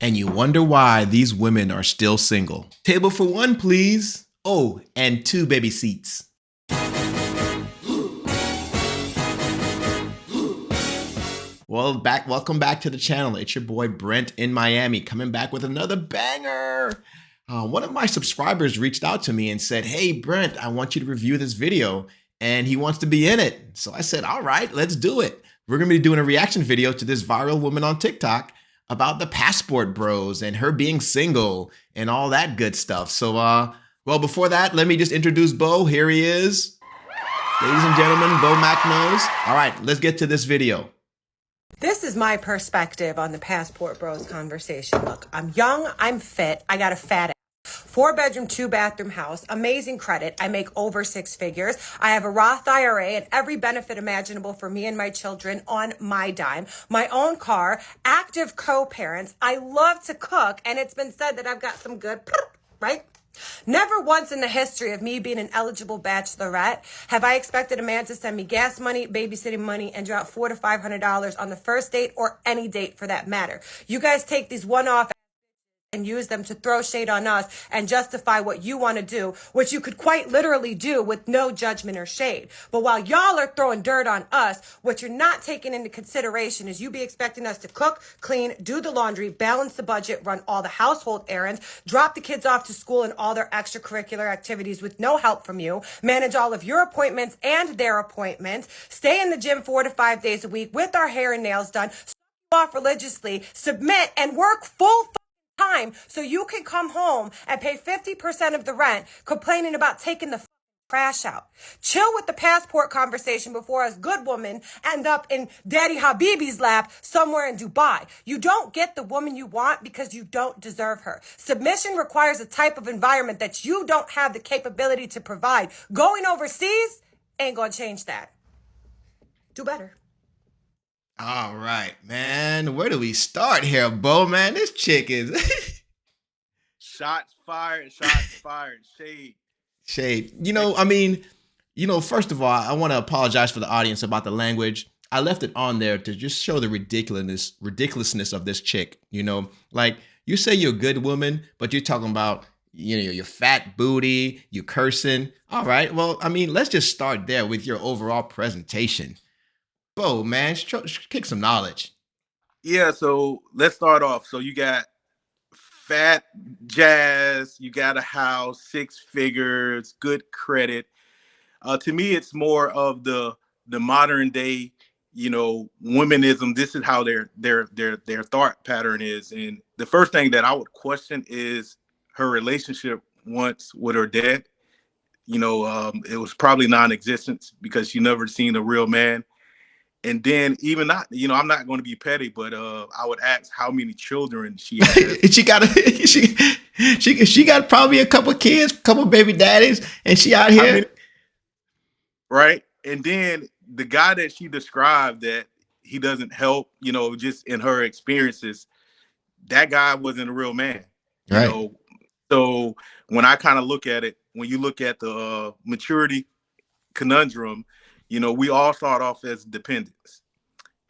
and you wonder why these women are still single. Table for one, please. Oh, and 2 baby seats. Welcome back to the channel. It's your boy Brent in Miami, coming back with another banger. One of my subscribers reached out to me and said, "Hey Brent, I want you to review this video," and he wants to be in it. So I said, all right, let's do it. We're gonna be doing a reaction video to this viral woman on TikTok about the passport bros and her being single and all that good stuff. So, well, before that, let me just introduce Bo. Here he is. Ladies and gentlemen, Bo Macnos. All right, let's get to this video. This is my perspective on the passport bros conversation. Look, I'm young, I'm fit, I got a fat ass. 4-bedroom, 2-bathroom house, amazing credit. I make over 6 figures. I have a Roth IRA and every benefit imaginable for me and my children on my dime. My own car, active co-parents. I love to cook, and it's been said that I've got some good, right? Never once in the history of me being an eligible bachelorette have I expected a man to send me gas money, babysitting money, and drop $400 to $500 on the first date or any date for that matter. You guys take these one-off and use them to throw shade on us and justify what you want to do, which you could quite literally do with no judgment or shade. But while y'all are throwing dirt on us, what you're not taking into consideration is you be expecting us to cook, clean, do the laundry, balance the budget, run all the household errands, drop the kids off to school and all their extracurricular activities with no help from you, manage all of your appointments and their appointments, stay in the gym 4 to 5 days a week with our hair and nails done, off religiously, submit and work full time so you can come home and pay 50% of the rent, complaining about taking the trash out. Chill with the passport conversation before us good women end up in Daddy Habibi's lap somewhere in Dubai. You don't get the woman you want because you don't deserve her. Submission requires a type of environment that you don't have the capability to provide. Going overseas ain't gonna change that. Do better. All right, man. Where do we start here, Bo, man? This chick is... Shots fired, shade. Shade. First of all, I want to apologize for the audience about the language. I left it on there to just show the ridiculousness of this chick. Like, you say you're a good woman, but you're talking about, your fat booty, you cursing. All right, well, let's just start there with your overall presentation. Bo, man, kick some knowledge. Yeah, so let's start off. So you got fat jazz, you got a house, 6 figures, good credit. To me, it's more of the modern day, womanism. This is how their thought pattern is. And the first thing that I would question is her relationship once with her dad. It was probably non-existent because she never seen a real man. And then even not, I'm not going to be petty, but I would ask how many children she has. she got probably a couple kids, couple baby daddies, and she out here. Right. And then the guy that she described that he doesn't help, just in her experiences, that guy wasn't a real man. Right. So when I kind of look at it, when you look at the maturity conundrum, we all start off as dependents.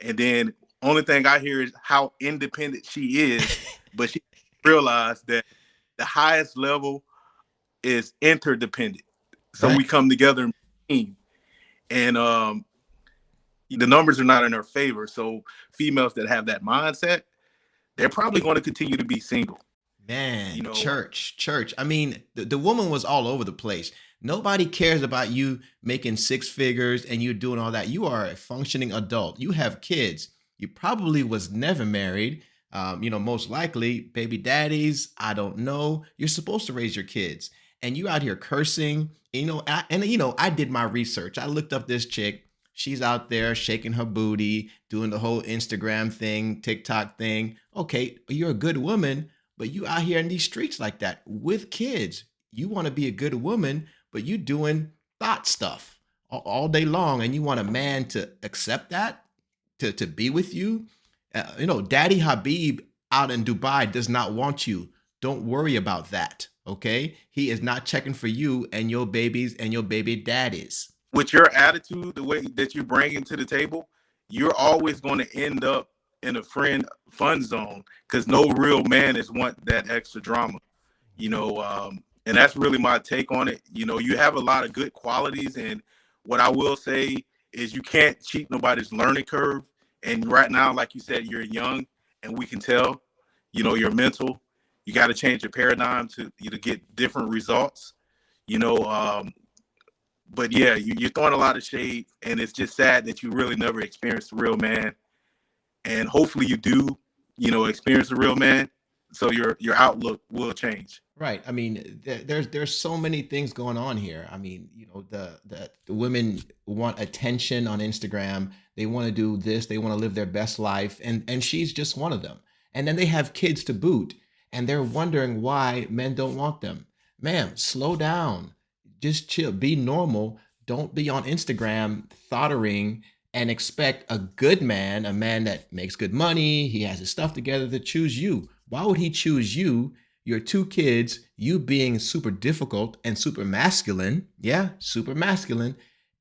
And then only thing I hear is how independent she is, but she realized that the highest level is interdependent. So right. We come together in team. And the numbers are not in her favor. So females that have that mindset, they're probably going to continue to be single. Man, church. The woman was all over the place. Nobody cares about you making 6 figures and you doing all that. You are a functioning adult. You have kids. You probably was never married. Most likely baby daddies. I don't know. You're supposed to raise your kids, and you out here cursing. I did my research. I looked up this chick. She's out there shaking her booty, doing the whole Instagram thing, TikTok thing. Okay, you're a good woman, but you out here in these streets like that with kids. You want to be a good woman, but you doing thought stuff all day long, and you want a man to accept that, to be with you. Daddy Habib out in Dubai does not want you. Don't worry about that, okay? He is not checking for you and your babies and your baby daddies. With your attitude, the way that you bring into the table, you're always going to end up in a friend fun zone, because no real man is want that extra drama, and that's really my take on it. You have a lot of good qualities, and what I will say is you can't cheat nobody's learning curve. And right now, like you said, you're young, and we can tell, your mental. You got to change your paradigm to get different results. You know, but yeah, you're throwing a lot of shade, and it's just sad that you really never experienced a real man. And hopefully, you do, experience a real man, so your outlook will change. Right. I mean, there's so many things going on here. I mean, the women want attention on Instagram. They want to do this. They want to live their best life, and she's just one of them. And then they have kids to boot, and they're wondering why men don't want them. Ma'am, slow down. Just chill. Be normal. Don't be on Instagram thoughting and expect a good man, a man that makes good money, he has his stuff together, to choose you. Why would he choose you? Your two kids, you being super difficult and super masculine. Yeah, super masculine.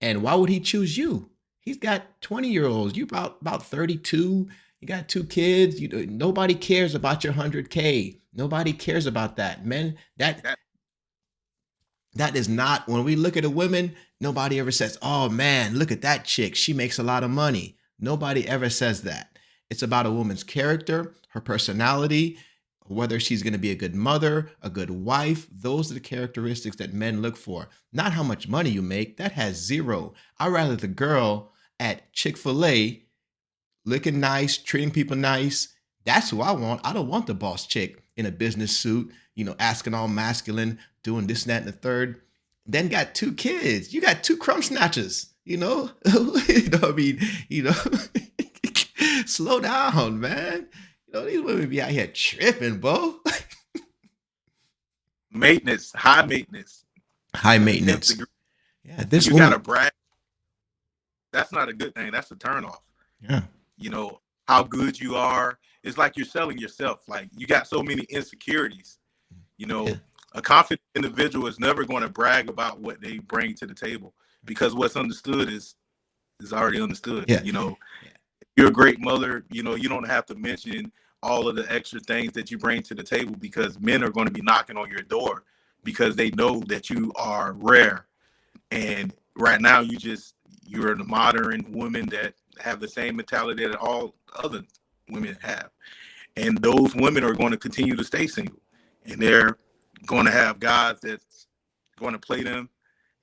And why would he choose you? He's got 20-year-olds. You about 32. You got two kids. Nobody cares about your 100K. Nobody cares about that. Men, that is not, when we look at a woman, nobody ever says, oh man, look at that chick. She makes a lot of money. Nobody ever says that. It's about a woman's character, her personality, whether she's going to be a good mother, a good wife. Those are the characteristics that men look for. Not how much money you make. That has zero. I'd rather the girl at Chick-fil-A looking nice, treating people nice. That's who I want. I don't want the boss chick in a business suit, asking all masculine, doing this, that, and the third. Then got two kids. You got two crumb snatchers, I mean, slow down, man. These women be out here tripping, bro. Maintenance, high maintenance. High maintenance. Yeah, this you woman. Gotta brag. That's not a good thing. That's a turnoff. Yeah. How good you are. It's like you're selling yourself. Like, you got so many insecurities. Yeah. A confident individual is never going to brag about what they bring to the table, because what's understood is already understood. Yeah. You're a great mother. You don't have to mention all of the extra things that you bring to the table, because men are going to be knocking on your door because they know that you are rare. And right now, you're the modern women that have the same mentality that all other women have. And those women are going to continue to stay single, and they're going to have guys that's going to play them,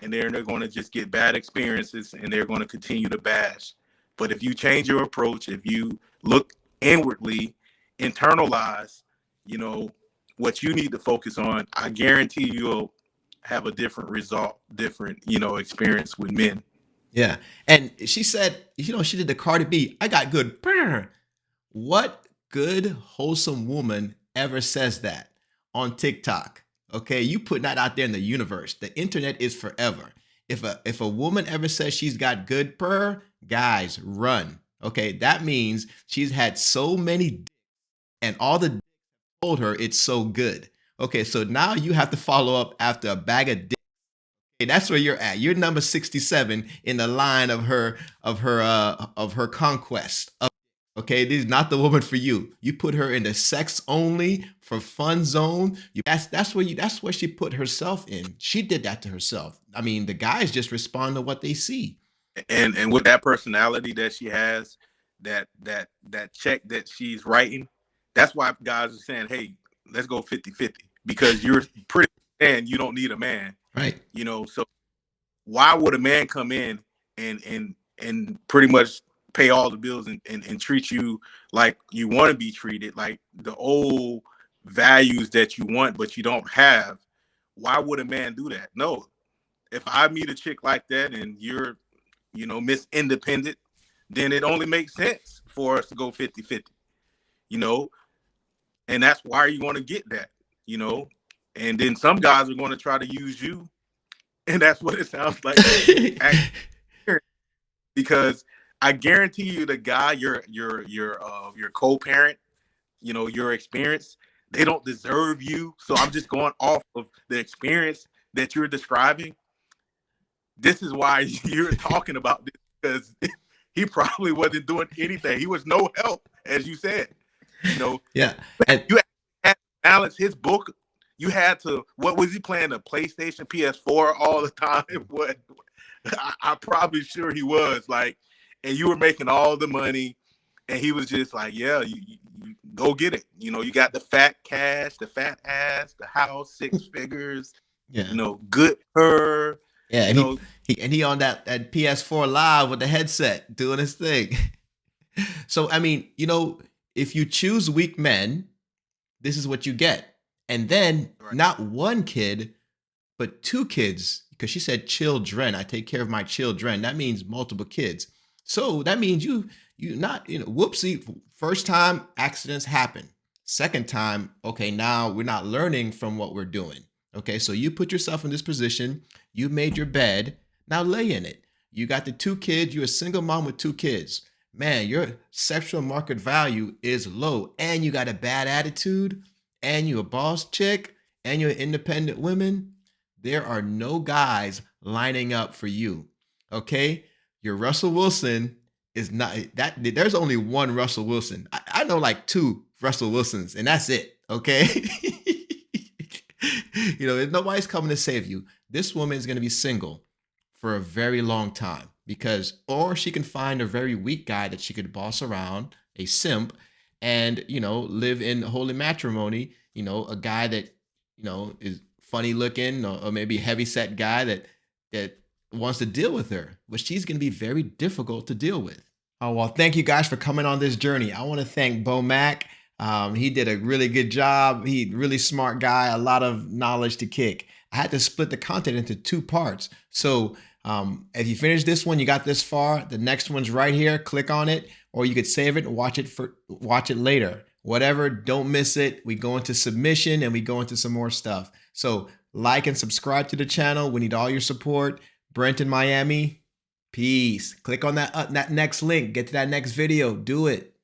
and they're going to just get bad experiences, and they're going to continue to bash. But if you change your approach, if you look inwardly, internalize, what you need to focus on, I guarantee you'll have a different result, different, experience with men. Yeah. And she said, she did the Cardi B, I got good. Brr. What good, wholesome woman ever says that on TikTok? Okay, you putting that out there in the universe. The internet is forever. If a woman ever says she's got good purr, guys, run. Okay, that means she's had so many dicks, and all the dicks told her it's so good. Okay, so now you have to follow up after a bag of dicks. Okay, that's where you're at. You're number 67 in the line of her conquest. Okay, this is not the woman for you. You put her in the sex only for fun zone. That's where she put herself in. She did that to herself. I mean, the guys just respond to what they see. And with that personality that she has, that check that she's writing, that's why guys are saying, hey, let's go 50-50, because you're pretty man, you don't need a man. Right. So why would a man come in and pretty much pay all the bills and treat you like you want to be treated, like the old values that you want but you don't have? Why would a man do that? No. If I meet a chick like that and you're, Miss Independent, then it only makes sense for us to go 50-50, and that's why you want to get that, and then some guys are going to try to use you, and that's what it sounds like. Because I guarantee you, the guy, your co-parent, your experience, they don't deserve you. So I'm just going off of the experience that you're describing. This is why you're talking about this, because he probably wasn't doing anything. He was no help, as you said. You know, Yeah. And you had to balance his book. You had to, what was he playing, a PlayStation, PS4 all the time? What? I'm probably sure he was, like, and you were making all the money, and he was just like, yeah, you go get it. You know, you got the fat cash, the fat ass, the house, 6 figures, yeah. you know, good her, Yeah, you and know. he on that PS4 live with the headset doing his thing. So I mean, you know, if you choose weak men, this is what you get. And then Right. not one kid, but 2 kids, because she said children. I take care of my children. That means multiple kids. So that means you not, you know, whoopsie, first time accidents happen. Second time, okay, now we're not learning from what we're doing. Okay, so you put yourself in this position, you made your bed, now lay in it. You got the 2 kids, you're a single mom with 2 kids. Man, your sexual market value is low, and you got a bad attitude, and you a boss chick, and you're an independent woman. There are no guys lining up for you. Okay? Your Russell Wilson is not that. There's only one Russell Wilson. I know like 2 Russell Wilsons, and that's it. Okay? You know, nobody's coming to save you. This woman is going to be single for a very long time because, or she can find a very weak guy that she could boss around, a simp, and, you know, live in holy matrimony. You know, a guy that, you know, is funny looking, or maybe a heavy set guy that wants to deal with her, but she's going to be very difficult to deal with. Oh, well, thank you guys for coming on this journey. I want to thank Bo Mack. He did a really good job. He really smart guy, a lot of knowledge to kick. I had to split the content into 2 parts. So if you finish this one, you got this far, the next one's right here. Click on it, or you could save it and watch it later. Whatever, don't miss it. We go into submission and we go into some more stuff. So like and subscribe to the channel. We need all your support. Brent in Miami, peace. Click on that next link. Get to that next video. Do it.